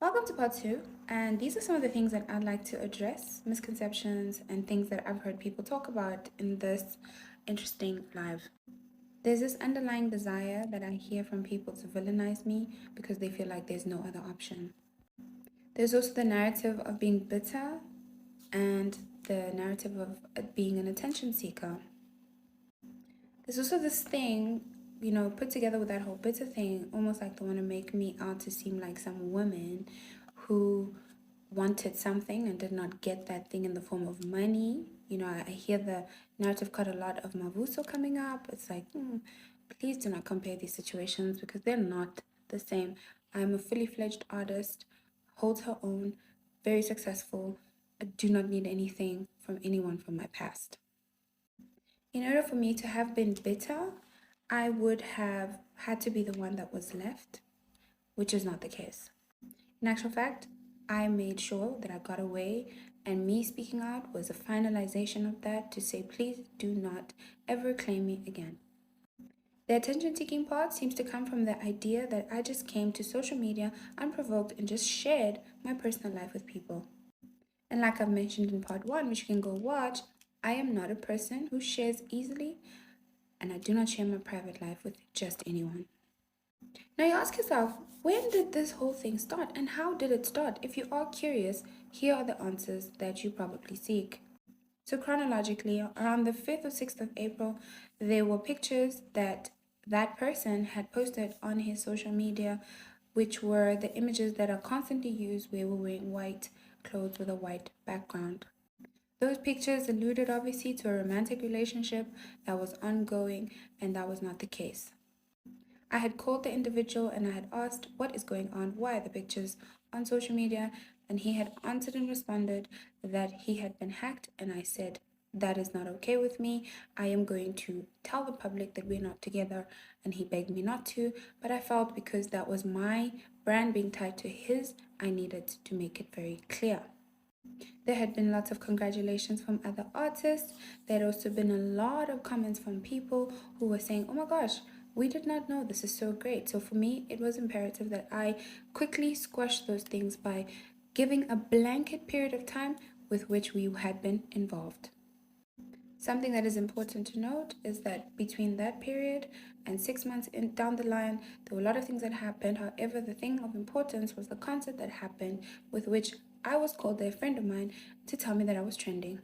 Welcome to part two, and these are some of the things that I'd like to address, misconceptions and things that I've heard people talk about in this interesting live. There's this underlying desire that I hear from people to villainize me because they feel like there's no other option. There's also the narrative of being bitter and the narrative of being an attention seeker. There's also this thing, put together with that whole bitter thing, almost like they want to make me out to seem like some woman who wanted something and did not get that thing in the form of money. I hear the narrative quite a lot of Mavuso coming up. It's like, please do not compare these situations because they're not the same. I'm a fully fledged artist, holds her own, very successful. I do not need anything from anyone from my past. In order for me to have been bitter, I would have had to be the one that was left, which is not the case. In actual fact, I made sure that I got away, and me speaking out was a finalization of that to say, please do not ever claim me again. The attention seeking part seems to come from the idea that I just came to social media unprovoked and just shared my personal life with people. And like I've mentioned in part one, which you can go watch, I am not a person who shares easily, and I do not share my private life with just anyone. Now you ask yourself, when did this whole thing start and how did it start? If you are curious, here are the answers that you probably seek. So chronologically, around the 5th or 6th of April, there were pictures that person had posted on his social media, which were the images that are constantly used where we're wearing white clothes with a white background. Those pictures alluded obviously to a romantic relationship that was ongoing, and that was not the case. I had called the individual and I had asked what is going on, why are the pictures on social media, and he had answered and responded that he had been hacked, and I said, that is not okay with me. I am going to tell the public that we're not together, and he begged me not to, but I felt because that was my brand being tied to his, I needed to make it very clear. There had been lots of congratulations from other artists. There had also been a lot of comments from people who were saying, oh my gosh, we did not know, this is so great. So for me, it was imperative that I quickly squash those things by giving a blanket period of time with which we had been involved. Something that is important to note is that between that period and 6 months down the line, there were a lot of things that happened. However, the thing of importance was the concert that happened, with which I was called by a friend of mine to tell me that I was trending.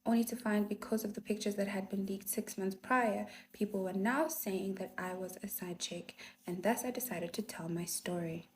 Only to find, because of the pictures that had been leaked 6 months prior, people were now saying that I was a side chick, and thus I decided to tell my story.